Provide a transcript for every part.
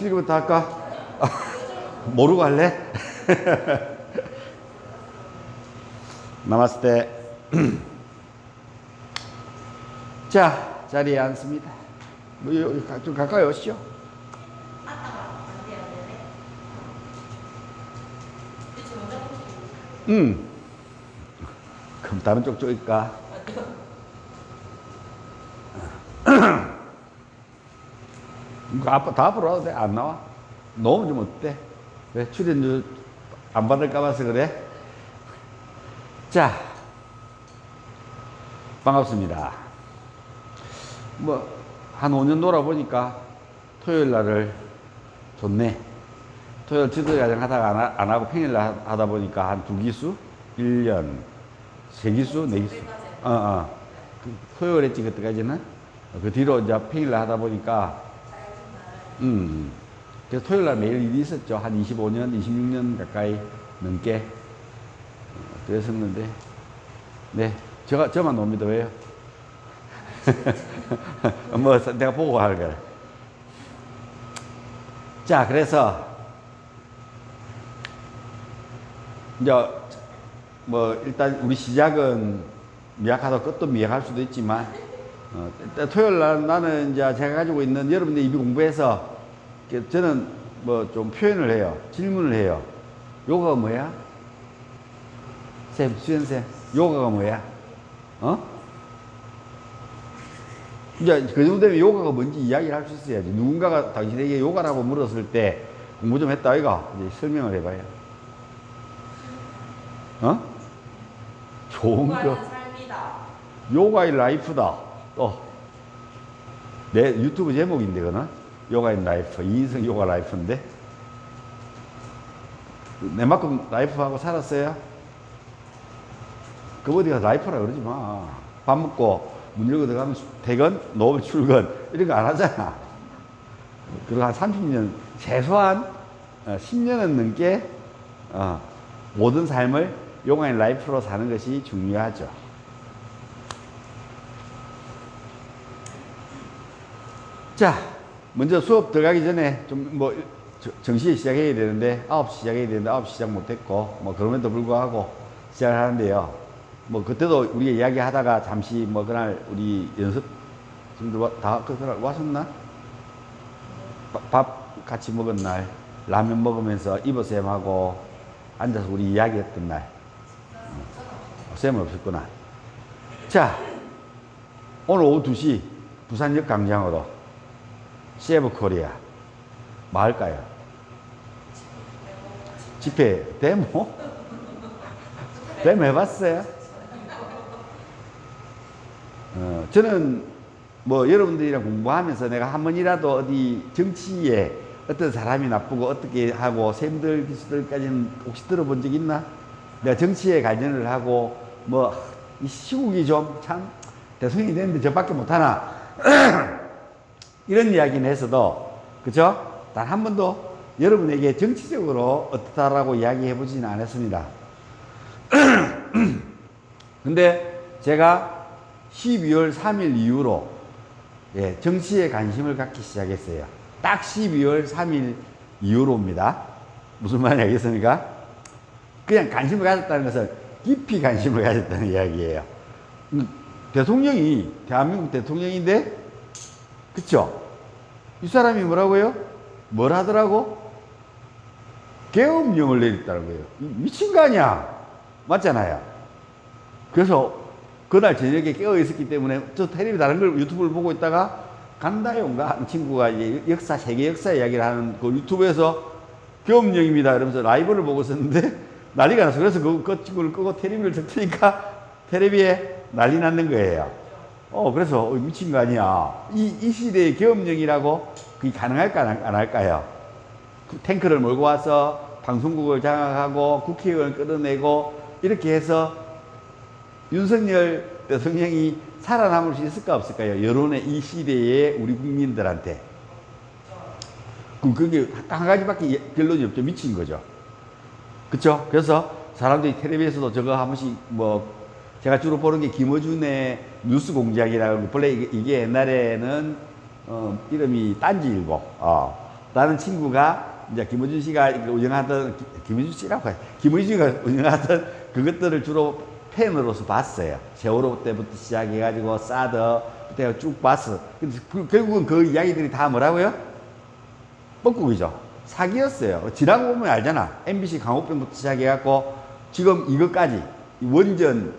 실기부터 할까? 모르고 할래? 나마스테. 자, 자리에 앉습니다. 뭐, 여기 좀 가까이 오시죠. 그럼 다른 쪽 쪽일까? 다 앞으로 와도 돼. 안 나와. 너무 좀 어때? 왜 출연료 안 받을까 봐서 그래? 자, 반갑습니다. 뭐, 한 5년 놀아보니까 토요일 날을 좋네. 토요일 지도야장 하다가 안 하고 평일날 하다 보니까 한 2기수? 1년, 3기수? 4기수? 토요일 했지, 그때까지는. 그 뒤로 이제 평일날 하다 보니까, 그래서 토요일날 매일 일이 있었죠. 한 25년, 26년 가까이 넘게. 그랬었는데, 네. 저만 놉니다. 왜요? 뭐, 내가 보고 할 거야. 자, 그래서, 이제, 뭐, 일단 우리 시작은 미약하다 끝도 미약할 수도 있지만, 일단 토요일 날 나는 이제 제가 가지고 있는 여러분들 입이 공부해서, 저는 뭐 좀 표현을 해요. 질문을 해요. 요가가 뭐야? 쌤, 수연쌤, 요가가 뭐야? 이제 그 정도 되면 요가가 뭔지 이야기를 할 수 있어야지. 누군가가 당신에게 요가라고 물었을 때 공부 좀 했다, 아이가? 이제 설명을 해봐요. 좋은 거. 삶이다. 요가의 라이프다. 내 유튜브 제목인데, 그거는. 요가인 라이프. 이인성 요가 라이프인데. 내만큼 라이프하고 살았어요? 그 어디가 라이프라 그러지 마. 밥 먹고 문 열고 들어가면 퇴근, 노을 출근 이런 거 안 하잖아. 그리고 한 30년, 최소한 10년은 넘게 모든 삶을 요가인 라이프로 사는 것이 중요하죠. 자, 먼저 수업 들어가기 전에 좀 뭐 정시에 시작해야 되는데 9시 시작해야 되는데 9시 시작 못했고 뭐 그럼에도 불구하고 시작을 하는데요. 뭐 그때도 우리가 이야기하다가 잠시 뭐 그날 우리 연습 친구들 다 그날 왔었나? 밥 같이 먹은 날 라면 먹으면서 이보쌤하고 앉아서 우리 이야기했던 날. 쌤은 없었구나. 자, 오늘 오후 2시 부산역 광장으로 세브 코리아 뭐 할까요? 집회 데모? 데모 해봤어요? 저는 뭐 여러분들이랑 공부하면서 내가 한 번이라도 어디 정치에 어떤 사람이 나쁘고 어떻게 하고 샘들 기수들까지는 혹시 들어본 적 있나? 내가 정치에 관련을 하고 뭐 이 시국이 좀 참 대통령이 됐는데 저밖에 못하나 이런 이야기는 했어도 그죠? 단 한 번도 여러분에게 정치적으로 어떻다라고 이야기해 보지는 않았습니다. 근데 제가 12월 3일 이후로 정치에 관심을 갖기 시작했어요. 딱 12월 3일 이후로입니다. 무슨 말인지 알겠습니까? 그냥 관심을 가졌다는 것은 깊이 관심을 가졌다는 이야기예요. 대통령이 대한민국 대통령인데 그쵸? 이 사람이 뭐라고요? 뭘 하더라고? 계엄령을 내렸다는 거예요. 미친 거 아니야? 맞잖아요. 그래서 그날 저녁에 깨어 있었기 때문에 저 텔레비 다른 걸 유튜브를 보고 있다가 간다용가 하는 친구가 이제 역사, 세계 역사 이야기를 하는 그 유튜브에서 계엄령입니다. 이러면서 라이브를 보고 있었는데 난리가 났어. 그래서 그 친구를 끄고 텔레비를 틀니까 텔레비에 난리 났는 거예요. 그래서 미친 거 아니야. 이 시대의 계엄령이라고 그게 가능할까 안 할까요? 탱크를 몰고 와서 방송국을 장악하고 국회의원을 끌어내고 이렇게 해서 윤석열 대통령이 살아남을 수 있을까 없을까요? 여론의 이 시대의 우리 국민들한테. 그게 한 가지밖에 결론이 없죠. 미친 거죠. 그쵸? 그래서 사람들이 텔레비에서도 저거 한 번씩 뭐 제가 주로 보는 게 김어준의 뉴스 공장이라고, 원래 이게 옛날에는, 이름이 딴지일보, 라는 친구가 이제 김어준 씨가 운영하던, 김어준 씨라고 해요. 김어준 씨가 운영하던 그것들을 주로 팬으로서 봤어요. 세월호 때부터 시작해가지고 사드 때가 쭉 봤어. 근데 결국은 그 이야기들이 다 뭐라고요? 뻥국이죠. 사기였어요. 지나고 보면 알잖아. MBC 강호병부터 시작해갖고 지금 이것까지 원전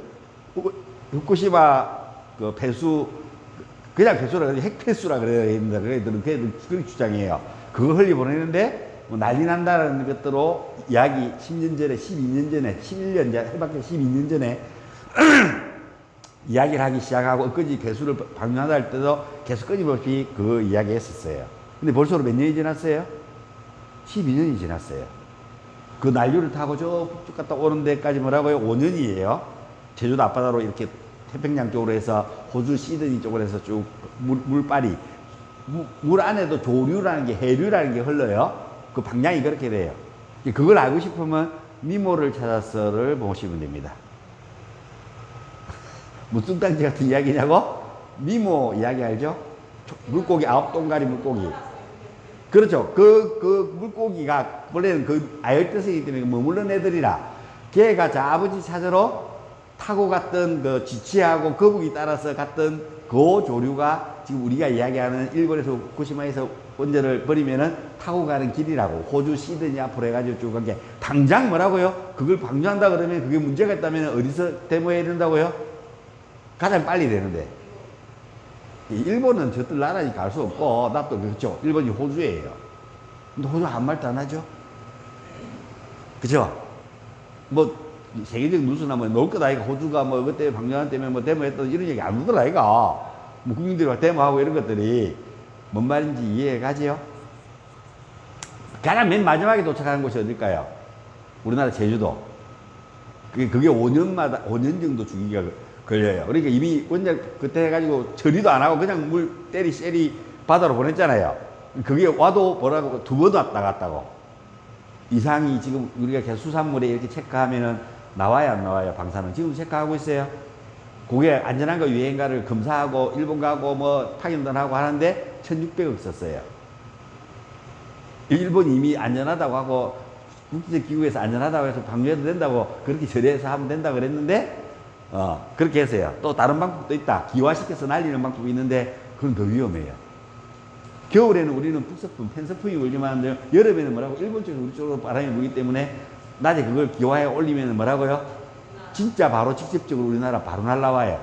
후쿠시마 그 폐수, 그냥 폐수라 그러지 핵폐수라 그래야 됩니다. 그래도 그런 주장이에요. 그거 흘려보내는데 뭐 난리 난다는 것들로 이야기 10년 전에, 12년 전에, 11년 전에, 해봤자 12년 전에 이야기를 하기 시작하고 엊그제 폐수를 방류한다 할 때도 계속 끊임없이 그 이야기 했었어요. 근데 벌써 몇 년이 지났어요? 12년이 지났어요. 그 난류를 타고 쭉 갔다 오는 데까지 뭐라고요? 5년이에요. 제주도 앞바다로 이렇게 태평양 쪽으로 해서 호주 시드니 쪽으로 해서 쭉 물빨이 물 안에도 조류라는 게, 해류라는 게 흘러요. 그 방향이 그렇게 돼요. 그걸 알고 싶으면 미모를 찾아서를 보시면 됩니다. 무슨 땅지 같은 이야기냐고? 미모 이야기 알죠? 물고기, 9동가리 물고기. 그렇죠. 그 물고기가 원래는 그 아열대성이기 때문에 머무른 애들이라 걔가 자 아버지 찾으러 타고 갔던 그 지치하고 거북이 따라서 갔던 그 조류가 지금 우리가 이야기하는 일본에서 후쿠시마에서 원전을 버리면은 타고 가는 길이라고. 호주 시드니 앞으로 해가지고 쭉 간 게 당장 뭐라고요? 그걸 방류한다 그러면 그게 문제가 있다면 어디서 데모해야 된다고요? 가장 빨리 되는데. 일본은 저들 나라니까 알 수 없고, 나도 그렇죠. 일본이 호주예요. 근데 호주 아무 말도 안 하죠. 그죠? 뭐, 세계적 뉴스나 뭐, 넣을 것 아이가. 호주가 뭐, 그때 방류한 때문에 뭐, 데모했던 이런 얘기 안 하더라, 아이가. 뭐, 국민들과 데모하고 이런 것들이 뭔 말인지 이해가지요? 가장 맨 마지막에 도착하는 곳이 어딜까요? 우리나라 제주도. 그게 5년마다, 5년 정도 주기가 걸려요. 그러니까 이미 원전 그때 해가지고 처리도 안 하고 그냥 물 쎄리 바다로 보냈잖아요. 그게 와도 뭐라고 2번 왔다 갔다고. 이상이 지금 우리가 계속 수산물에 이렇게 체크하면은 나와요, 안 나와요? 방사능. 지금 체크하고 있어요. 그게 안전한가 유해인가를 검사하고 일본 가고 뭐 파견단하고 하는데 1600억 썼어요. 일본이 이미 안전하다고 하고 국제적 기구에서 안전하다고 해서 방류해도 된다고 그렇게 처리해서 하면 된다고 그랬는데 그렇게 했어요. 또 다른 방법도 있다. 기화시켜서 날리는 방법이 있는데 그건 더 위험해요. 겨울에는 우리는 북서풍, 펜서풍이 울리만 하는데 여름에는 뭐라고? 일본 쪽에서 우리 쪽으로 바람이 불기 때문에 낮에 그걸 기화에 올리면 뭐라고요? 진짜 바로 직접적으로 우리나라 바로 날라와요.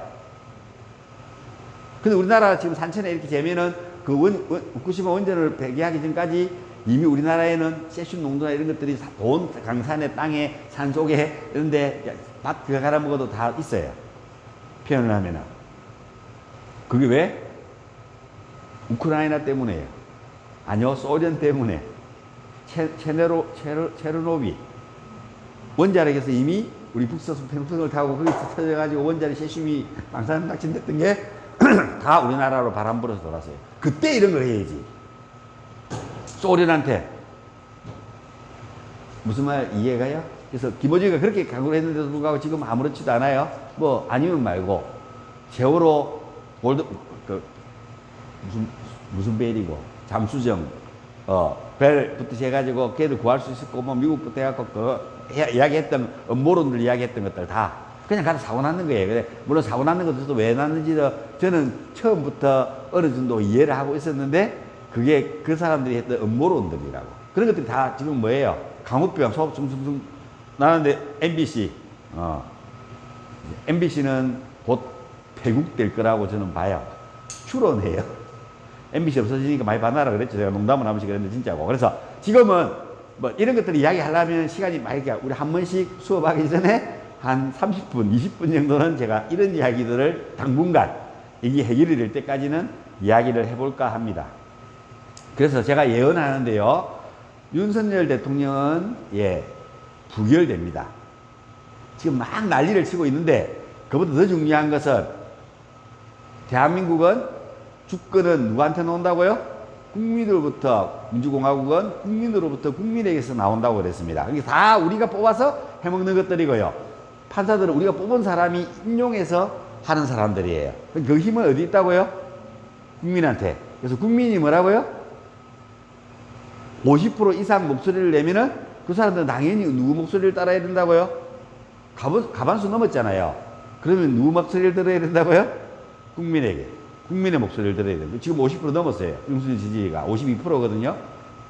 근데 우리나라 지금 산천에 이렇게 재면은 그 후쿠시마 원전을 폐기하기 전까지 이미 우리나라에는 세슘 농도나 이런 것들이 온 강산의 땅에 산속에 이런데 밭 그거 갈아 먹어도 다 있어요. 표현을 하면은. 그게 왜? 우크라이나 때문에요. 아니요, 소련 때문에. 체르노비. 원자력에서 이미 우리 북서수 팽팽을 타고 거기서 터져가지고 원자력 세슘이 방사능 낙진됐던 게 다 우리나라로 바람 불어서 돌았어요. 그때 이런 걸 해야지. 소련한테. 무슨 말 이해가요? 그래서 김어준이가 그렇게 강구를 했는데도 불구하고 지금 아무렇지도 않아요. 뭐 아니면 말고 세월호 골드 무슨 벨이고 잠수정 벨부터 해가지고 걔들 구할 수 있었고 뭐 미국부터 해갖고 이야기했던 음모론들 이야기했던 것들 다 그냥 가서 사고 났는 거예요. 근데 물론 사고 났는 것도 왜 났는지도 저는 처음부터 어느 정도 이해를 하고 있었는데 그게 그 사람들이 했던 음모론들이라고. 그런 것들이 다 지금 뭐예요? 강우병 소업 숭숭숭 나는데 MBC는 곧 폐국될 거라고 저는 봐요. 추론해요. MBC 없어지니까 많이 반하라 그랬죠. 제가 농담을 하면서 그랬는데 진짜고. 그래서 지금은 뭐 이런 것들을 이야기하려면 시간이 많이 우리 한 번씩 수업하기 전에 한 30분, 20분 정도는 제가 이런 이야기들을 당분간 이게 해결이 될 때까지는 이야기를 해볼까 합니다. 그래서 제가 예언하는데요. 윤석열 대통령은 부결됩니다. 지금 막 난리를 치고 있는데 그보다 더 중요한 것은 대한민국은 주권은 누구한테 나온다고요? 국민으로부터, 민주공화국은 국민으로부터 국민에게서 나온다고 그랬습니다. 이게 다 우리가 뽑아서 해먹는 것들이고요. 판사들은 우리가 뽑은 사람이 인용해서 하는 사람들이에요. 그 힘은 어디 있다고요? 국민한테. 그래서 국민이 뭐라고요? 50% 이상 목소리를 내면은 그 사람들은 당연히 누구 목소리를 따라야 된다고요? 가반수 넘었잖아요. 그러면 누구 목소리를 들어야 된다고요? 국민의 목소리를 들어야 돼요. 지금 50% 넘었어요. 윤석열 지지가 52%거든요.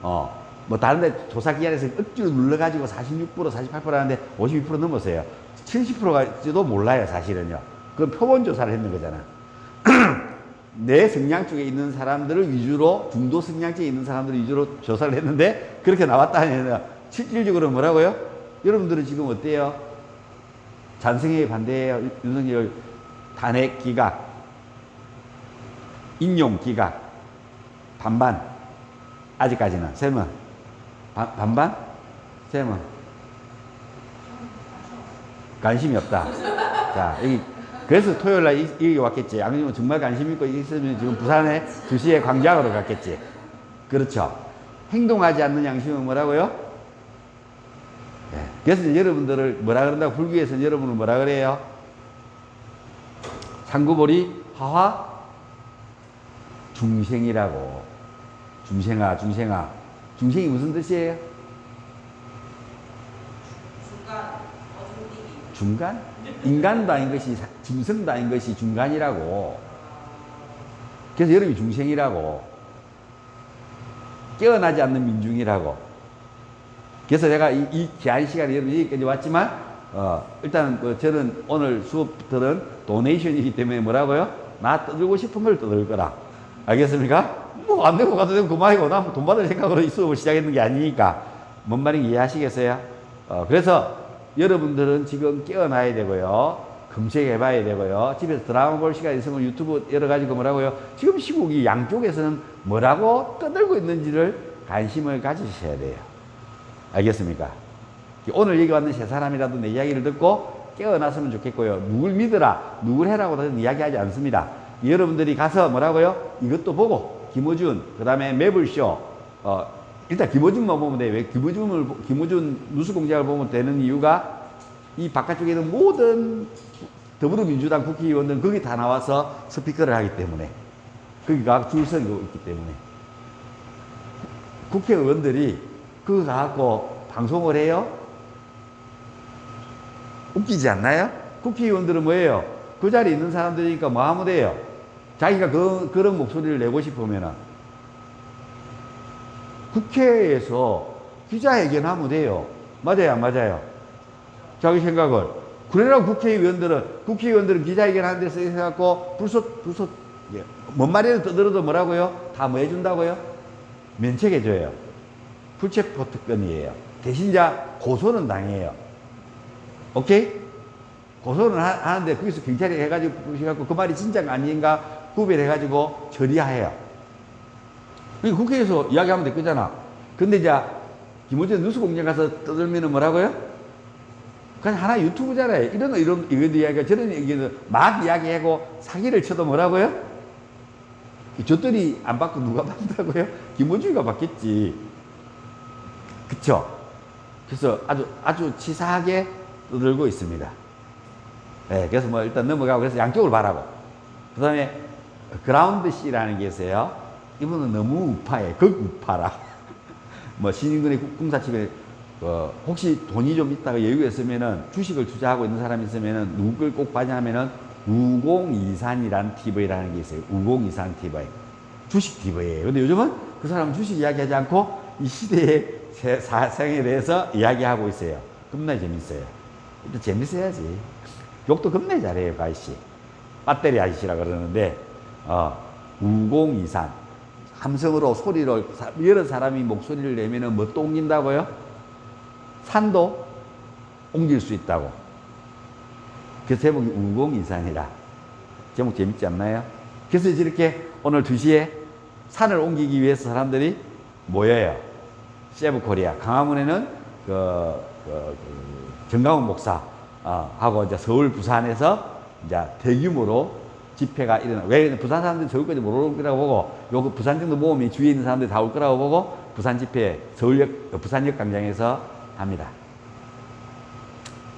뭐 다른 데 조사 기관에서 억지로 눌러가지고 46%, 48% 하는데 52% 넘었어요. 70%가지도 몰라요, 사실은요. 그건 표본 조사를 했는 거잖아. 내 성향 쪽에 있는 사람들을 위주로, 중도 성향 쪽에 있는 사람들을 위주로 조사를 했는데 그렇게 나왔다 하면 실질적으로 뭐라고요? 여러분들은 지금 어때요? 찬성해요, 반대해요? 윤석열 탄핵 기각, 인용 기각, 반반. 아직까지는. 쌤은? 반반? 쌤은? 관심이 없다. 자, 여기, 그래서 토요일 날 여기 왔겠지. 아니면 정말 관심 있고 있으면 지금 부산에 2시에 광장으로 갔겠지. 그렇죠. 행동하지 않는 양심은 뭐라고요? 네. 그래서 여러분들을 뭐라 그런다고 불교에서는 여러분을 뭐라 그래요? 상구보리 하화 중생이라고. 중생아. 중생이 무슨 뜻이에요? 중간? 인간도 아닌 것이, 중성도 아닌 것이 중간이라고. 그래서 여러분이 중생이라고. 깨어나지 않는 민중이라고. 그래서 내가 이 귀한 시간에 여러분이 여기까지 왔지만, 일단 저는 오늘 수업들은 도네이션이기 때문에 뭐라고요? 나 떠들고 싶은 걸 떠들 거라. 알겠습니까? 뭐 안 되고 가도 되고 그만이고 나 돈 받을 생각으로 이 수업을 시작했는 게 아니니까. 뭔 말인지 이해하시겠어요? 그래서 여러분들은 지금 깨어나야 되고요. 검색해 봐야 되고요. 집에서 드라마 볼 시간 있으면 유튜브 열어가지고 뭐라고요? 지금 시국이 양쪽에서는 뭐라고 떠들고 있는지를 관심을 가지셔야 돼요. 알겠습니까? 오늘 여기 왔는 세 사람이라도 내 이야기를 듣고 깨어났으면 좋겠고요. 누굴 믿으라, 누굴 해라고 저는 이야기하지 않습니다. 여러분들이 가서 뭐라고요? 이것도 보고, 김어준, 그 다음에 매블쇼, 일단 김어준만 보면 돼요. 왜 김어준 뉴스공장을 보면 되는 이유가 이 바깥쪽에 있는 모든 더불어민주당 국회의원들은 거기 다 나와서 스피커를 하기 때문에, 거기가 줄 서고 있기 때문에. 국회의원들이 그거 갖고 방송을 해요? 웃기지 않나요? 국회의원들은 뭐예요? 그 자리에 있는 사람들이니까 뭐 하면 돼요? 자기가 그런 목소리를 내고 싶으면은 국회에서 기자회견하면 돼요. 맞아요, 안 맞아요? 자기 생각을. 그러나 국회의원들은 기자회견 하는 데서 해갖고 불꽃, 뭔 말이라도 떠들어도 뭐라고요? 다 뭐 해준다고요? 면책해줘요. 불체포 특권이에요. 대신 고소는 당해요. 오케이? 고소는 하는데 거기서 경찰이 해가지고 그 말이 진짜가 아닌가 구별해가지고 처리해요. 국회에서 이야기하면 될 거잖아. 근데 이제 김어준 뉴스공장 가서 떠들면은 뭐라고요? 그냥 하나 유튜브잖아요. 이런 이야기가 저런 얘기는 막 이야기하고 사기를 쳐도 뭐라고요? 줬더니 안 받고 누가 받는다고요? 김어준이가 받겠지. 그쵸? 그래서 아주 치사하게 떠들고 있습니다. 네, 그래서 뭐 일단 넘어가고, 그래서 양쪽을 바라고. 그 다음에 그라운드 C라는 게 있어요. 이분은 너무 우파예요. 극우파라. 뭐 신인근의 공사집에 혹시 돈이 좀 있다가 여유가 있으면은 주식을 투자하고 있는 사람이 있으면은 누굴 꼭 봐냐면은 우공이산이라는 TV라는 게 있어요. 우공이산 TV. 주식 TV예요. 근데 요즘은 그 사람은 주식 이야기하지 않고 이 시대의 사상에 대해서 이야기하고 있어요. 겁나 재밌어요. 일단 재밌어야지. 욕도 겁나 잘해요, 그 아저씨. 배터리 아저씨라 그러는데, 우공이산. 함성으로 소리를, 여러 사람이 목소리를 내면은 뭐 또 옮긴다고요? 산도 옮길 수 있다고. 그래서 제목이 우공이산이라. 제목 재밌지 않나요? 그래서 이렇게 오늘 2시에 산을 옮기기 위해서 사람들이 모여요. 세브코리아. 강화문에는 정강훈 목사, 하고 이제 서울, 부산에서 이제 대규모로 집회가 일어나. 왜 부산 사람들이 서울까지 못 올 거라고 보고, 요 부산 정도 모험이 주위에 있는 사람들이 다 올 거라고 보고, 부산 집회, 부산역 광장에서 합니다.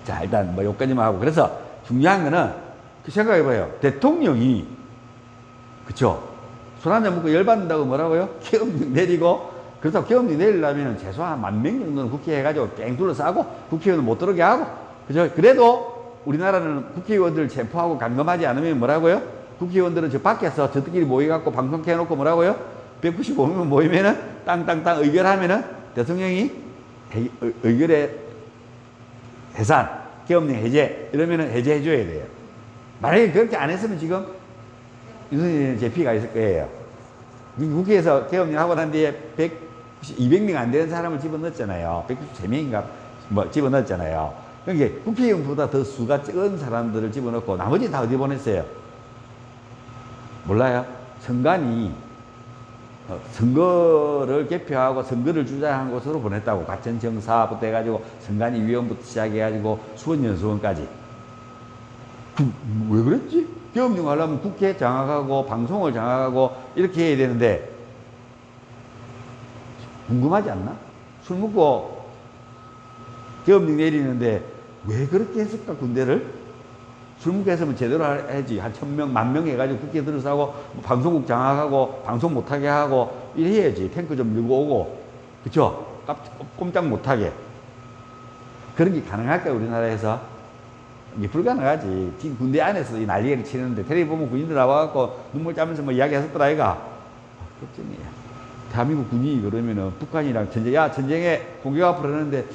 자, 일단 뭐 여기까지만 하고. 그래서 중요한 거는 그 생각해봐요. 대통령이, 그쵸? 손 한잔 묶고 열받는다고 뭐라고요? 계엄령 내리고 그렇다고 계엄령 내리려면 최소한 10,000명 정도는 국회에 해가지고 뺑 둘러싸고 국회의원 못 들어오게 하고, 그죠? 그래도 우리나라는 국회의원들 체포하고 감금하지 않으면 뭐라고요? 국회의원들은 저 밖에서 저들끼리 모여갖고 방송 켜놓고 뭐라고요? 195명 모이면은 땅땅땅 의결하면은 대통령이 의결에 해산, 계엄령 해제 이러면은 해제해줘야 돼요. 만약에 그렇게 안 했으면 지금 윤석열 제피가 있을 거예요. 국회에서 계엄령 하고 난 뒤에 200명 안 되는 사람을 집어넣었잖아요. 193명인가 뭐 집어넣었잖아요. 그러니까 국회의원보다 더 수가 적은 사람들을 집어넣고 나머지 다 어디 보냈어요? 몰라요? 선관위 선거를 개표하고 선거를 주장한 곳으로 보냈다고. 과천정사부터 해가지고 선관위 위원부터 시작해가지고 수원연수원까지. 왜 그랬지? 계엄령 하려면 국회 장악하고 방송을 장악하고 이렇게 해야 되는데 궁금하지 않나? 술 먹고 계엄령 내리는데 왜 그렇게 했을까, 군대를? 술 먹고 했으면 제대로 해야지. 한 1,000명, 10,000명 해가지고 국회 들어서고 방송국 장악하고 방송 못하게 하고 이래 해야지. 탱크 좀 밀고 오고, 그쵸? 꼼짝 못하게. 그런 게 가능할까, 우리나라에서? 이게 불가능하지. 지금 군대 안에서 이 난리를 치는데 텔레비 보면 군인들 나와갖고 눈물 짜면서 뭐 이야기 하셨더라, 아이가? 걱정이야. 대한민국 군인이 그러면은 북한이랑 전쟁에 공격 앞으로 하는데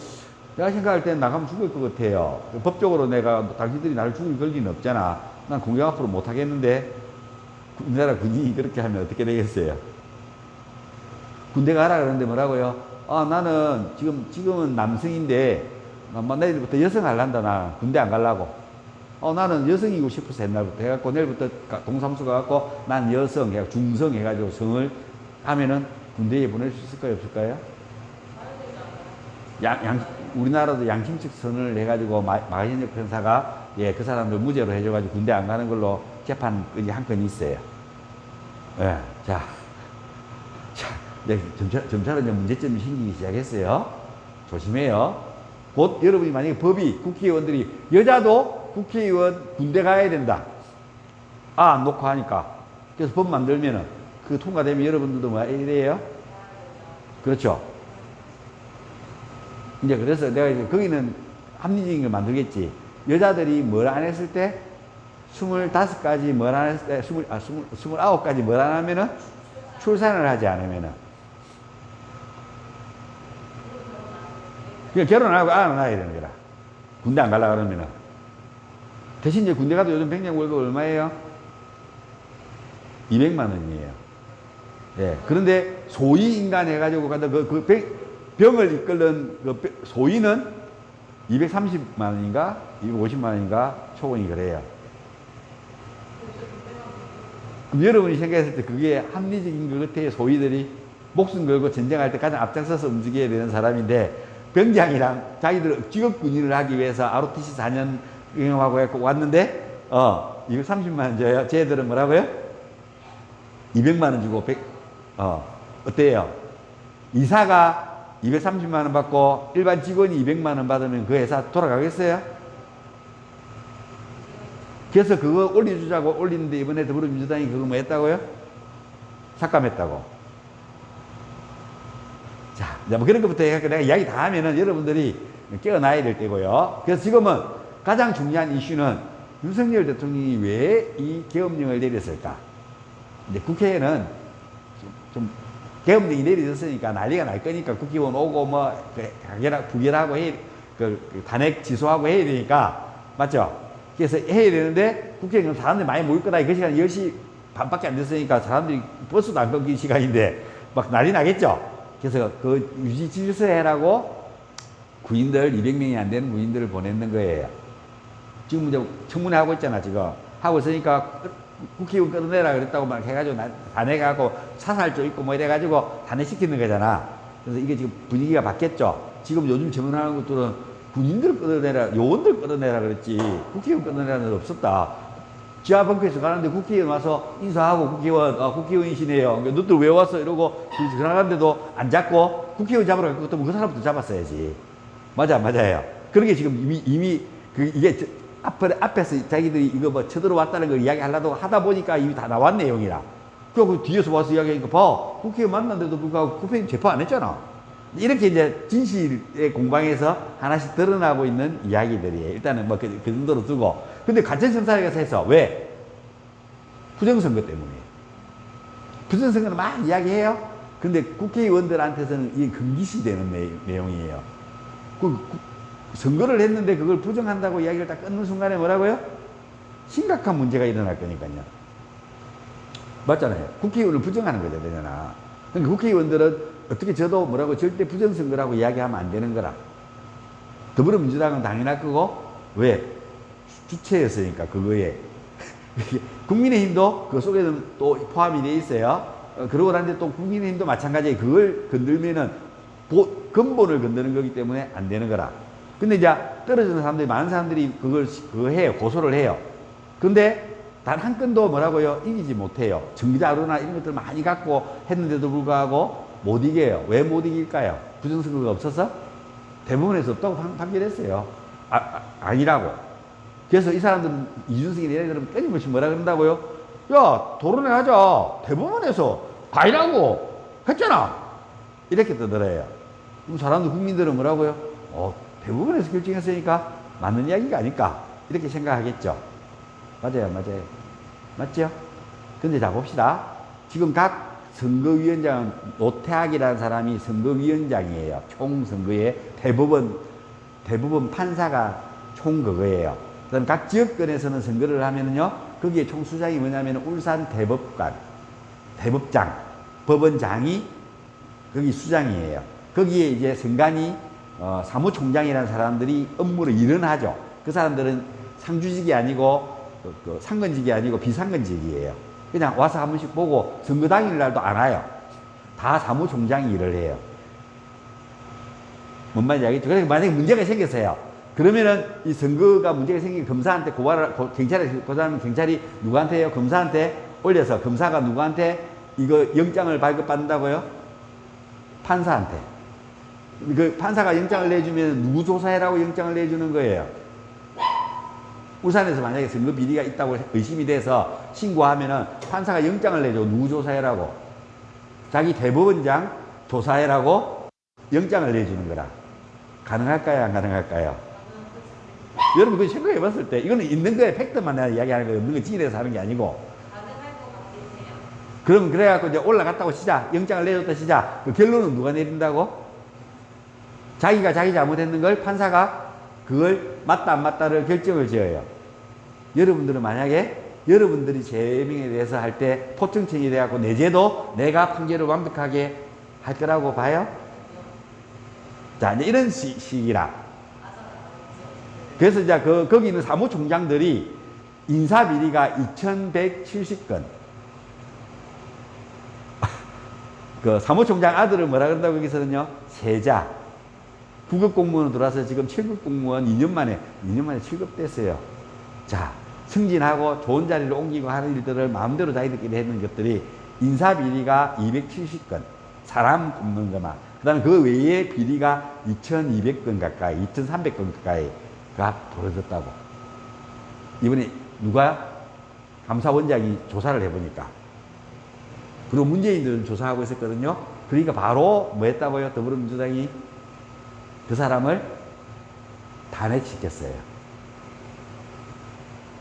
내가 생각할 때는 나가면 죽을 것 같아요. 법적으로 내가 당신들이 나를 죽일 권리는 없잖아. 난 공격 앞으로 못 하겠는데 우리나라 군인이 그렇게 하면 어떻게 되겠어요? 군대 가라 그러는데 뭐라고요? 아, 나는 지금은 남성인데 내일부터 여성 할란다. 나 군대 안 가려고. 나는 여성이고 싶어서 옛날부터 해갖고 내일부터 동사무소 가갖고 난 여성 해갖고 중성 해가지고 성을 하면은 군대에 보낼 수 있을까요, 없을까요? 우리나라도 양심적 선언을 해가지고 마신혁 판사가 그 사람들 무죄로 해줘가지고 군대 안 가는 걸로 재판 한 건 있어요. 예, 자, 점차로 이제 문제점이 생기기 시작했어요. 조심해요. 곧 여러분이 만약에 법이 국회의원들이 여자도 국회의원 군대 가야 된다. 안 놓고 하니까. 그래서 법 만들면은 그 통과되면 여러분들도 뭐 이래요? 그렇죠. 이제 그래서 내가 이제 거기는 합리적인 걸 만들겠지. 여자들이 뭘 안 했을 때 25가지 뭘 안 했을 때 29가지 뭘 안 하면은 출산을 하지 않으면은 그냥 결혼 안 하고 안 낳아야 되는 거라. 군대 안 가려고 그러면은. 대신 이제 군대 가도 요즘 병장 월급 얼마예요? 200만 원이에요. 예. 그런데 소위 인간 해가지고 가다 병을 이끌는 소위는 230만 원인가 250만 원인가 초원이 그래요. 그럼 여러분이 생각했을 때 그게 합리적인 것 같아요. 소위들이 목숨 걸고 전쟁할 때 가장 앞장서서 움직여야 되는 사람인데 병장이랑 자기들 직업 군인을 하기 위해서 ROTC 4년 경험하고 했고 왔는데 230만 원 줘요. 쟤들은 뭐라고요? 200만 원 주고 어때요? 이사가 230만 원 받고 일반 직원이 200만 원 받으면 그 회사 돌아가겠어요? 그래서 그거 올려주자고 올리는데 이번에 더불어민주당이 그거 뭐 했다고요? 삭감했다고. 자, 뭐 그런 것부터 해서 내가 이야기 다 하면은 여러분들이 깨어나야 될 때고요. 그래서 지금은 가장 중요한 이슈는 윤석열 대통령이 왜 이 계엄령을 내렸을까? 이제 국회에는 좀 계엄령이 내려졌으니까 난리가 날 거니까 국회의원 오고 뭐 부결하고 탄핵 취소하고 해야 되니까 맞죠? 그래서 해야 되는데 국회의원 사람들이 많이 모일 거다. 그 시간 10시 반밖에 안 됐으니까 사람들이 버스도 안 끊길 시간인데 막 난리 나겠죠? 그래서 그 유지 질서 해라고 구인들 200명이 안 되는 구인들을 보냈는 거예요. 지금 이제 청문회 하고 있잖아. 지금 하고 있으니까 국회의원 끌어내라 그랬다고 막 해가지고 탄핵하고 사살조 있고 뭐 이래가지고 탄핵시키는 거잖아. 그래서 이게 지금 분위기가 바뀌었죠. 지금 요즘 청문하는 것들은 군인들 끌어내라, 요원들 끌어내라 그랬지 국회의원 끌어내라는 일 없었다. 지하 벙커에서 가는데 국회의원 와서 인사하고 국회의원이시네요. 너들 왜 왔어? 이러고 지나가는데도 안 잡고 국회의원 잡으러 갈 것 같으면 그 사람부터 잡았어야지. 맞아요. 그런 게 지금 이미 이게 앞에서 자기들이 이거 뭐 쳐들어왔다는 걸 이야기 하려고 하다 보니까 이미 다 나왔 내용이라. 그 뒤에서 와서 이야기하니까 봐. 국회의원 만났는데도 불구하고 국회의원 재판 안 했잖아. 이렇게 이제 진실의 공방에서 하나씩 드러나고 있는 이야기들이에요. 일단은 뭐 그 정도로 두고. 근데 가천청사에서 해서 왜? 부정선거 때문에. 부정선거는 막 이야기해요. 근데 국회의원들한테서는 이게 금기시되는 내용이에요. 선거를 했는데 그걸 부정한다고 이야기를 딱 끊는 순간에 뭐라고요? 심각한 문제가 일어날 거니까요. 맞잖아요. 국회의원을 부정하는 거죠, 되잖아. 그러니까 국회의원들은 어떻게 저도 뭐라고 절대 부정선거라고 이야기하면 안 되는 거라. 더불어민주당은 당연할 거고, 왜? 주체였으니까, 그거에. 국민의힘도 그 속에는 또 포함이 돼 있어요. 그러고 나는데 또 국민의힘도 마찬가지에 그걸 건들면은 근본을 건드는 거기 때문에 안 되는 거라. 근데 이제 떨어지는 사람들이, 많은 사람들이 그거 해요. 고소를 해요. 근데 단 한 건도 뭐라고요? 이기지 못해요. 정기자료나 이런 것들 많이 갖고 했는데도 불구하고 못 이겨요. 왜 못 이길까요? 부정선거가 없어서? 대법원에서 없다고 판결했어요. 아니라고. 그래서 이 사람들은, 이준석이 얘네들은 끊임없이 뭐라 그런다고요? 야, 토론회 하자. 대법원에서 아니라고 했잖아. 이렇게 떠들어요. 그럼 사람들, 국민들은 뭐라고요? 대법원에서 결정했으니까 맞는 이야기가 아닐까. 이렇게 생각하겠죠. 맞아요, 맞아요. 맞죠? 근데 자, 봅시다. 지금 각 선거위원장은 노태학이라는 사람이 선거위원장이에요. 총선거에 대법원 판사가 총 그거예요. 그다음 각 지역권에서는 선거를 하면은요, 거기에 총수장이 뭐냐면 울산 대법장, 법원장이 거기 수장이에요. 거기에 이제 선관위 사무총장이라는 사람들이 업무를 일은 하죠. 그 사람들은 상주직이 아니고 상근직이 아니고 비상근직이에요. 그냥 와서 한 번씩 보고 선거 당일날도 안 와요. 다 사무총장이 일을 해요. 뭔 말인지 알겠죠? 그러니까 만약에 문제가 생겼어요. 그러면은 이 선거가 문제가 생기면 검사한테 경찰이 누구한테 해요? 검사한테 올려서 검사가 누구한테 이거 영장을 발급받는다고요? 판사한테. 그 판사가 영장을 내주면 누구 조사해라고 영장을 내주는 거예요? 울산에서 만약에 선거 비리가 있다고 의심이 돼서 신고하면은 판사가 영장을 내줘. 누구 조사해라고? 자기 대법원장 조사해라고 영장을 내주는 거라. 가능할까요? 안 가능할까요? 여러분, 그거 생각해 봤을 때, 이거는 있는 거에 팩트만 내가 이야기하는 거예요. 없는 거 지인에서 하는 게 아니고. 가능할 것 같긴 해요. 그럼 그래갖고 이제 올라갔다고 시작. 영장을 내줬다 시작. 그 결론은 누가 내린다고? 자기가 자기 잘못했는 걸 판사가 그걸 맞다 안 맞다를 결정을 지어요. 여러분들은 만약에 여러분들이 재명에 대해서 할 때 포청청이 돼갖고 내제도 내가 판결을 완벽하게 할 거라고 봐요? 자, 이제 이런 식이라. 그래서 이제 거기 있는 사무총장들이 인사비리가 2170건. 그 사무총장 아들을 뭐라 그런다고 여기서는요? 세자. 9급 공무원으로 들어와서 지금 7급 공무원 2년 만에 7급 됐어요. 자, 승진하고 좋은 자리를 옮기고 하는 일들을 마음대로 자기들끼리 했는 것들이 인사비리가 270건. 사람 굽는 것만. 그 다음에 그 외에 비리가 2200건 가까이, 2300건 가까이가 벌어졌다고. 이번에 누가? 감사원장이 조사를 해보니까. 그리고 문재인들은 조사하고 있었거든요. 그러니까 바로 뭐 했다고요? 더불어민주당이 그 사람을 탄핵시켰어요.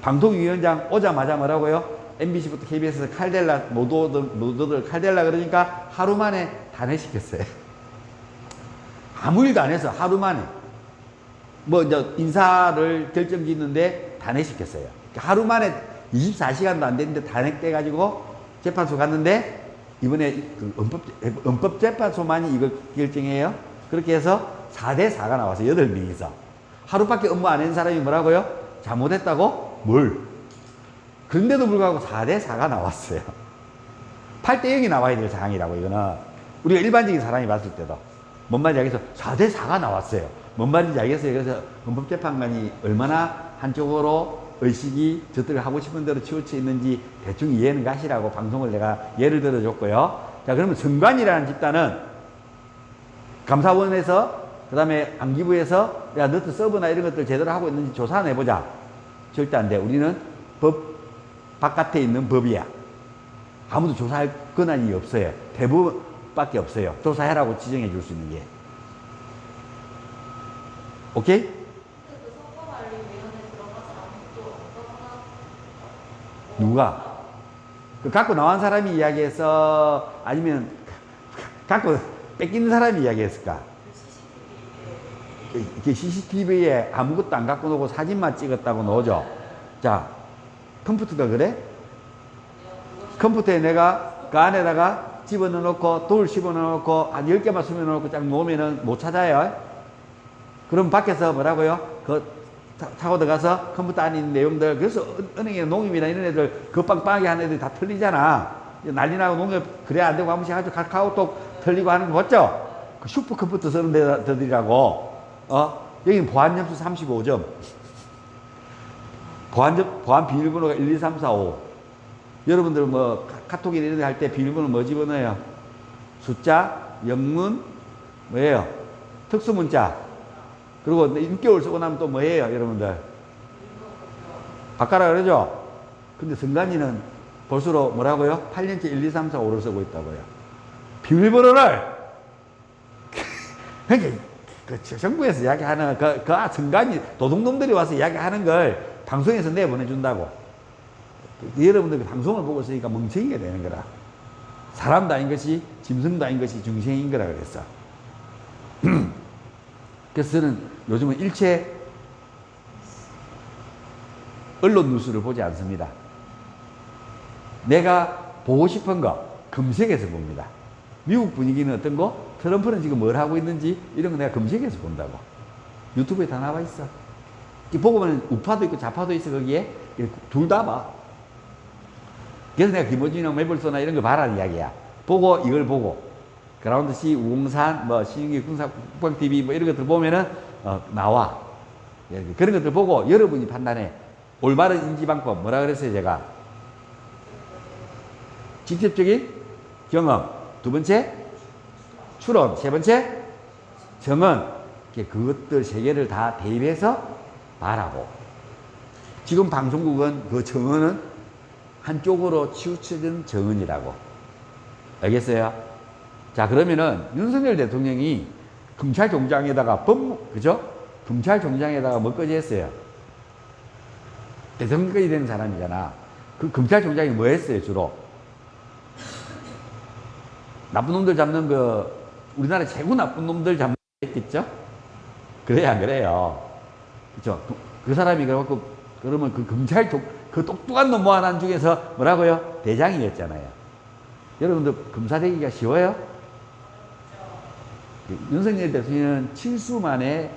방통위원장 오자마자 뭐라고요? MBC부터 KBS에서 노조들 칼델라 그러니까 하루 만에 탄핵시켰어요. 아무 일도 안 해서 하루 만에. 뭐 이제 인사를 결정짓는데 탄핵시켰어요. 하루 만에 24시간도 안 됐는데 탄핵돼가지고 재판소 갔는데 이번에 그 헌법재판소만이 이걸 결정해요. 그렇게 해서 4대4가 나와서 8명이서 하루밖에 업무 안 한 사람이 뭐라고요? 잘못했다고? 뭘? 그런데도 불구하고 4대4가 나왔어요. 8대0이 나와야 될 상황이라고. 이거는 우리가 일반적인 사람이 봤을 때도. 뭔 말인지 알겠어? 4대4가 나왔어요. 뭔 말인지 알겠어요? 그래서 헌법재판관이 얼마나 한쪽으로 의식이 저들 하고 싶은 대로 치우쳐 있는지 대충 이해는 가시라고 방송을 내가 예를 들어줬고요. 자, 그러면 선관이라는 집단은 감사원에서 그 다음에 안기부에서 야, 너트 서버나 이런 것들 제대로 하고 있는지 조사해보자. 절대 안 돼. 우리는 법 바깥에 있는 법이야. 아무도 조사할 권한이 없어요. 대부분밖에 없어요. 조사해라고 지정해 줄 수 있는 게. 오케이? 근데 그 선거관리위원회 들어가서 아무것도 없거나 누가? 그 갖고 나온 사람이 이야기해서 아니면 갖고 뺏긴 사람이 이야기했을까? 이게 CCTV에 아무것도 안 갖고 놓고 사진만 찍었다고 나오죠. 자, 컴퓨터가 그래? 컴퓨터에 내가 그 안에다가 집어넣어 놓고 돌 집어넣어 놓고 한 10개만 숨겨 놓고 딱 놓으면은 못 찾아요. 그럼 밖에서 뭐라고요? 타고 들어가서 컴퓨터 안에 있는 내용들, 그래서 은행에 농협이나 이런 애들 그 빵빵하게 하는 애들이 다 틀리잖아. 난리 나고 농협 그래 안 되고 한 번씩 아주 카카오톡 틀리고 하는 거 맞죠? 그 슈퍼컴퓨터 쓰는 데들이라고. 여기는 보안 점수 35점. 보안 비밀번호가 1, 2, 3, 4, 5. 여러분들 뭐 카톡이나 이런 데 할 때 비밀번호 뭐 집어넣어요? 숫자, 영문, 뭐예요? 특수문자. 그리고 6개월 쓰고 나면 또 뭐예요, 여러분들? 바꿔라 그러죠? 근데 성관이는 볼수록 뭐라고요? 8년째 1, 2, 3, 4, 5를 쓰고 있다고요. 비밀번호를! 그러니까 그 정부에서 이야기하는 성관이 도둑놈들이 와서 이야기하는 걸 방송에서 내보내준다고. 여러분들 방송을 보고 있으니까 멍청이가 되는 거라. 사람도 아닌 것이 짐승도 아닌 것이 중생인 거라 그랬어. 그래서 저는 요즘은 일체 언론 뉴스를 보지 않습니다. 내가 보고 싶은 거 검색해서 봅니다. 미국 분위기는 어떤 거? 트럼프는 지금 뭘 하고 있는지 이런 거 내가 검색해서 본다고. 유튜브에 다 나와 있어. 보고 보면 우파도 있고 좌파도 있어 거기에. 둘 다 봐. 그래서 내가 김어준이나 매불소나 이런 거 봐라는 이야기야. 보고 이걸 보고 그라운드 C, 우공산, 뭐 신윤기 국방 TV 뭐 이런 것들 보면은 나와. 그런 것들 보고 여러분이 판단해. 올바른 인지 방법 뭐라 그랬어요 제가? 직접적인 경험. 두 번째 추론. 세 번째 정언. 그것들 세 개를 다 대입해서 말하고. 지금 방송국은 그 정언은 한쪽으로 치우쳐진 정언이라고. 알겠어요? 자, 그러면은 윤석열 대통령이 검찰총장에다가 그죠? 검찰총장에다가 뭐까지 했어요? 대통령까지 되는 사람이잖아. 그 검찰총장이 뭐 했어요, 주로? 나쁜 놈들 잡는 우리나라 최고 나쁜 놈들 잡는 거 했겠죠? 그래야 안 그래요? 그죠? 그 사람이 그러면 그 똑똑한 놈 모아난 중에서 뭐라고요? 대장이었잖아요. 여러분들 검사 되기가 쉬워요? 윤석열 대통령은 7수 만에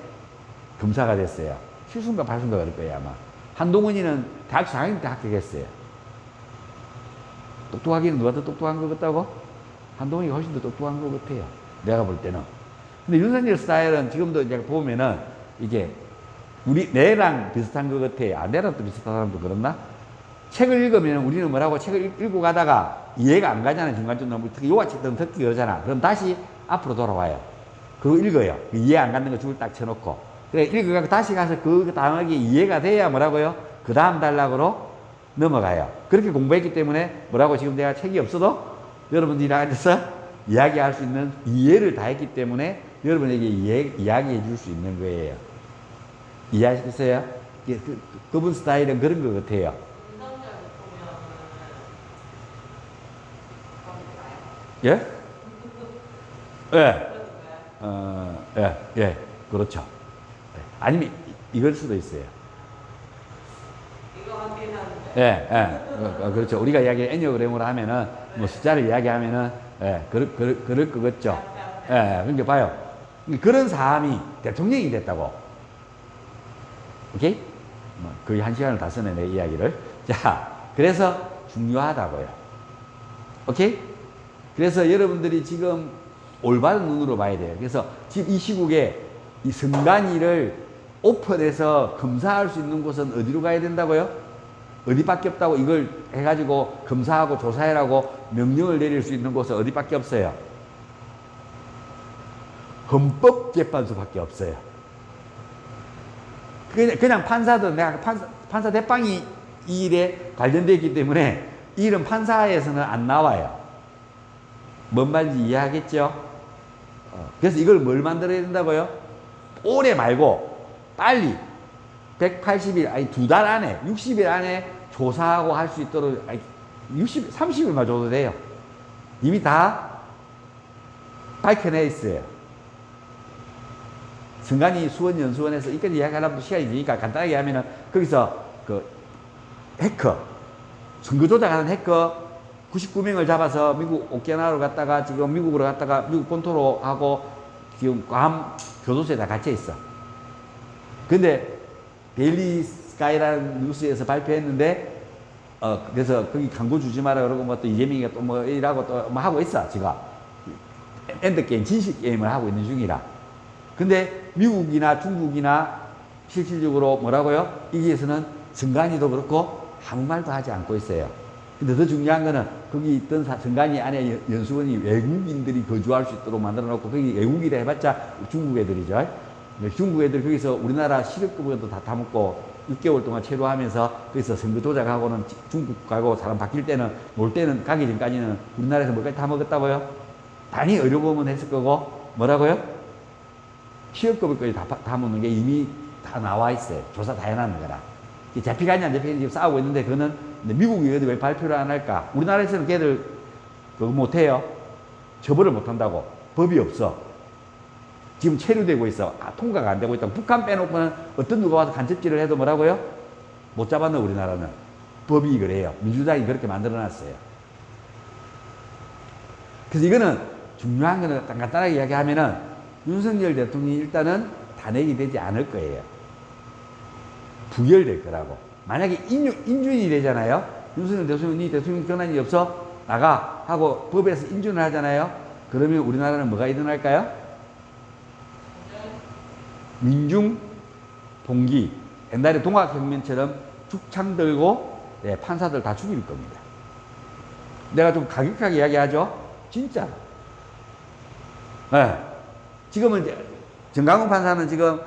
검사가 됐어요. 7수인가 8수인가 그럴 거예요, 아마. 한동훈이는 대학 4학년 때 합격했어요. 똑똑하기는 누가 더 똑똑한 것 같다고? 한동훈이가 훨씬 더 똑똑한 것 같아요. 내가 볼 때는. 근데 윤석열 스타일은 지금도 이제 보면은 이게 내랑 비슷한 것 같아요. 내랑 또 비슷한 사람도 그렇나? 책을 읽으면 우리는 뭐라고 책을 읽고 가다가 이해가 안 가잖아요. 중간중간 특히 요가책 등 듣기 그러잖아. 그럼 다시 앞으로 돌아와요. 그리고 읽어요. 이해 안 가는 거 줄을 딱 쳐놓고. 그래, 읽어가고 다시 가서 그 다음하게 이해가 돼야 뭐라고요? 그 다음 단락으로 넘어가요. 그렇게 공부했기 때문에 뭐라고 지금 내가 책이 없어도 여러분들이 앉아서 이야기할 수 있는 이해를 다 했기 때문에 여러분에게 이야기해 줄 수 있는 거예요. 이해하시겠어요? 그분 스타일은 그런 것 같아요. 예? 예. 예. 그렇죠. 아니면 이걸 수도 있어요. 그렇죠. 우리가 이야기 애니어그램으로 하면은, 뭐 숫자를 이야기하면은, 그럴 것 같죠. 그러니까 봐요. 그런 사람이 대통령이 됐다고. 오케이? 거의 1시간을 다 쓰네, 내 이야기를. 자, 그래서 중요하다고요. 오케이? 그래서 여러분들이 지금 올바른 눈으로 봐야 돼요. 그래서 지금 이 시국에 이 선관위를 오픈해서 검사할 수 있는 곳은 어디로 가야 된다고요? 어디밖에 없다고. 이걸 해가지고 검사하고 조사해라고 명령을 내릴 수 있는 곳은 어디밖에 없어요? 헌법재판소밖에 없어요. 그냥 판사도 내가 판사 대빵이 이 일에 관련되어 있기 때문에 이 일은 판사에서는 안 나와요. 뭔 말인지 이해하겠죠? 그래서 이걸 뭘 만들어야 된다고요? 오래 말고 빨리 180일, 아니 2달 안에, 60일 안에 조사하고 할 수 있도록, 아니 30일만 줘도 돼요. 이미 다 밝혀내 있어요. 승관이 수원연수원에서 이까지 이야기하려면 시간이 되니까 간단하게 하면은 거기서 그 해커, 선거 조작하는 해커 99명을 잡아서 미국 오키나와로 갔다가 지금 미국으로 갔다가 미국 본토로 하고 지금 괌 교도소에 다 갇혀 있어. 근데 데일리 스카이라는 뉴스에서 발표했는데 그래서 거기 광고 주지 마라 그러고 뭐 또 이재명이가 또 뭐 이라고 또 뭐 하고 있어 지가 엔드게임 진실 게임을 하고 있는 중이라. 근데 미국이나 중국이나 실질적으로 뭐라고요? 여기에서는 선관위도 그렇고 아무 말도 하지 않고 있어요. 근데 더 중요한 거는 거기 있던 선관위 안에 연수원이 외국인들이 거주할 수 있도록 만들어 놓고 거기 외국이라 해봤자 중국 애들이죠. 중국 애들 거기서 우리나라 실업급여도 다 타먹고 6개월 동안 체류하면서 거기서 선거 조작하고는 중국 가고 사람 바뀔 때는 놀 때는 가기 전까지는 우리나라에서 뭐까지 다 먹었다고요? 단위 의료보험은 했을 거고 뭐라고요? 취업급여까지 다 먹는 게 이미 다 나와 있어요. 조사 다 해놨는 거라. 잡히가냐 안 잡히는지 지금 싸우고 있는데 그거는 미국이 왜 발표를 안 할까? 우리나라에서는 걔들 그거 못해요. 처벌을 못한다고. 법이 없어. 지금 체류되고 있어. 통과가 안 되고 있다. 북한 빼놓고는 어떤 누가 와서 간첩질을 해도 뭐라고요? 못 잡았네 우리나라는. 법이 그래요. 민주당이 그렇게 만들어놨어요. 그래서 이거는 중요한 거는 간단하게 이야기하면은 윤석열 대통령이 일단은 탄핵이 되지 않을 거예요. 부결될 거라고. 만약에 인준이 되잖아요. 윤석열 대통령이 대통령 권한이 없어 나가 하고 법에서 인준을 하잖아요. 그러면 우리나라는 뭐가 일어날까요? 민중 동기. 옛날에 동학혁명처럼 죽창 들고 판사들 다 죽일 겁니다. 내가 좀 가격하게 이야기하죠. 진짜. 네. 지금은 이제 정강훈 판사는 지금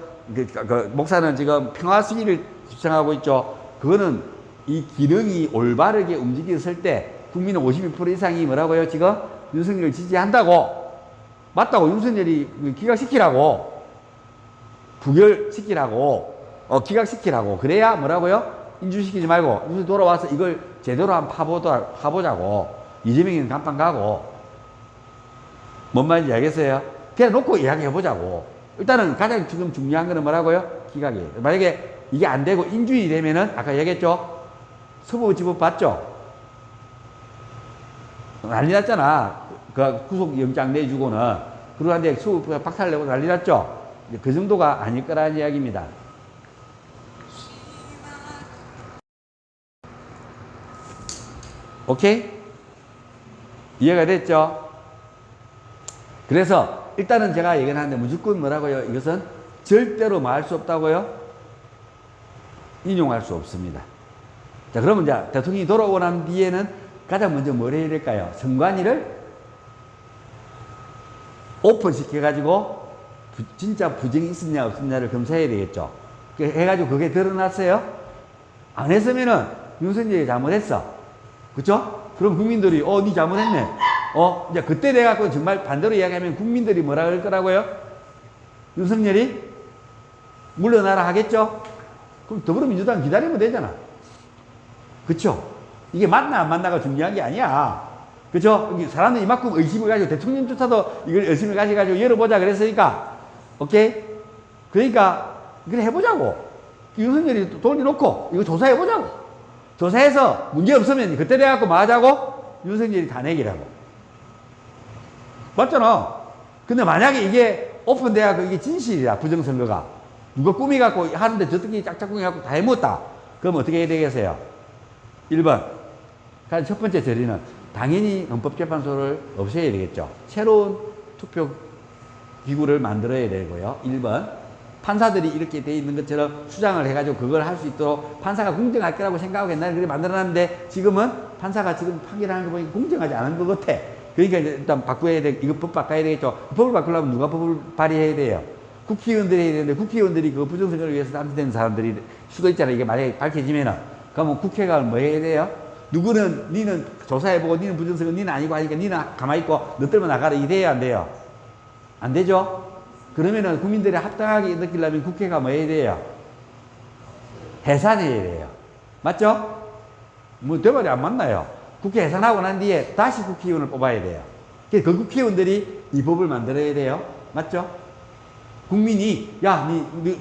목사는 지금 평화수기를 주장하고 있죠. 그거는 이 기능이 올바르게 움직였을 때 국민의 52% 이상이 뭐라고요? 지금 윤석열을 지지한다고. 맞다고. 윤석열이 기각시키라고. 부결시키라고. 기각시키라고. 그래야 뭐라고요? 인준시키지 말고 윤석열 돌아와서 이걸 제대로 한번 파보자고. 이재명이는 간판 가고. 뭔 말인지 알겠어요? 그냥 놓고 이야기해보자고. 일단은 가장 지금 중요한 거는 뭐라고요? 기각이에요. 만약에 이게 안 되고 인준이 되면은 아까 얘기했죠? 서부지법 봤죠? 난리 났잖아. 그 구속영장 내주고는. 그러는데 서부 박살내고 난리 났죠? 그 정도가 아닐 거라는 이야기입니다. 오케이? 이해가 됐죠? 그래서 일단은 제가 얘기를 하는데 무조건 뭐라고요? 이것은 절대로 뭐 할 수 없다고요? 인용할 수 없습니다. 자, 그러면 이제 대통령이 돌아오고 난 뒤에는 가장 먼저 뭘 해야 될까요? 선관위를 오픈시켜가지고 진짜 부정이 있었냐 없었냐를 검사해야 되겠죠. 해가지고 그게 드러났어요? 안 했으면은 윤석열이 잘못했어. 그쵸? 그럼 국민들이 니 잘못했네. 이제 그때 돼갖고 정말 반대로 이야기하면 국민들이 뭐라 그럴 거라고요? 윤석열이 물러나라 하겠죠? 그럼 더불어민주당 기다리면 되잖아. 그쵸? 이게 맞나 안 맞나가 중요한 게 아니야. 그쵸? 사람들이 이만큼 의심을 가지고 대통령조차도 이걸 의심을 가지고 열어보자 그랬으니까. 오케이? 그러니까 그래 해보자고. 윤석열이 돌려놓고 이거 조사해보자고. 조사해서 문제 없으면 그때 돼갖고 뭐 하자고? 윤석열이 탄핵이라고. 맞잖아. 근데 만약에 이게 오픈돼갖고 이게 진실이다. 부정선거가. 누가 꾸미갖고 하는데 저떻게 짝짝꿍이 갖고 다 해먹었다. 그럼 어떻게 해야 되겠어요? 1번. 가장 첫 번째 저리는 당연히 헌법재판소를 없애야 되겠죠. 새로운 투표 기구를 만들어야 되고요. 1번. 판사들이 이렇게 돼 있는 것처럼 수장을 해가지고 그걸 할 수 있도록 판사가 공정할 거라고 생각하고 옛날에 그렇게 만들어놨는데 지금은 판사가 지금 판결하는 거 보니까 공정하지 않은 것 같아. 그러니까 이제 일단 바꿔야 돼. 이거 법 바꿔야 되겠죠. 법을 바꾸려면 누가 법을 발의해야 돼요? 국회의원들이 해야 되는데 국회의원들이 그 부정선거를 위해서 남짓되는 사람들이 수도 있잖아요. 이게 만약에 밝혀지면은. 그러면 국회가 뭐 해야 돼요? 누구는 니는 조사해보고 니는 부정선거 니는 아니고 하니까 니는 가만히 있고 너들만 나가라 이 돼야 안 돼요? 안 되죠? 그러면은 국민들이 합당하게 느끼려면 국회가 뭐 해야 돼요? 해산해야 돼요. 맞죠? 뭐 대발이 안 맞나요? 국회 해산하고 난 뒤에 다시 국회의원을 뽑아야 돼요. 그 국회의원들이 이 법을 만들어야 돼요. 맞죠? 국민이 야,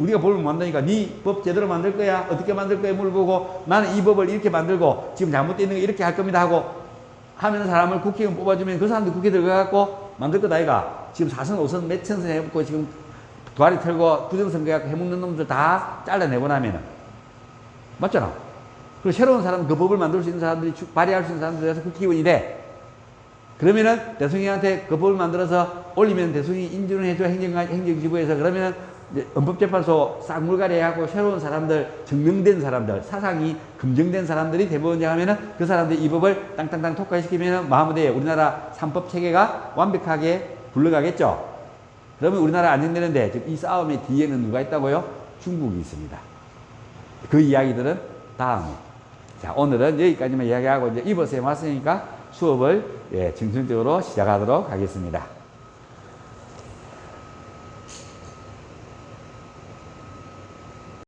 우리가 법을 만드니까 네 법 제대로 만들 거야? 어떻게 만들 거야? 물어보고 나는 이 법을 이렇게 만들고 지금 잘못되어 있는 거 이렇게 할 겁니다 하고 하는 사람을 국회의원 뽑아주면 그 사람도 국회 들어가갖고 만들 거다 아이가. 지금 4선 5선 몇 천선 해먹고 지금 도아리 털고 부정선거 해갖고 해먹는 놈들 다 잘라내고 나면은 맞잖아. 그리고 새로운 사람, 그 법을 만들 수 있는 사람들이 발의할 수 있는 사람들에서 국회의원이 돼. 그러면은 대통령한테 그 법을 만들어서 올리면 대통령이 인준을 해줘 행정지부에서. 그러면은 헌법재판소 싹 물갈이 해갖고 새로운 사람들, 증명된 사람들, 사상이 검증된 사람들이 대법원장 하면은 그 사람들이 이 법을 땅땅땅 통과시키면은 마무리돼요. 우리나라 삼법 체계가 완벽하게 굴러가겠죠. 그러면 우리나라 안정되는데 지금 이 싸움의 뒤에는 누가 있다고요? 중국이 있습니다. 그 이야기들은 다음에. 자, 오늘은 여기까지만 이야기하고 이제 이버스에 왔으니까 수업을 정상적으로 시작하도록 하겠습니다.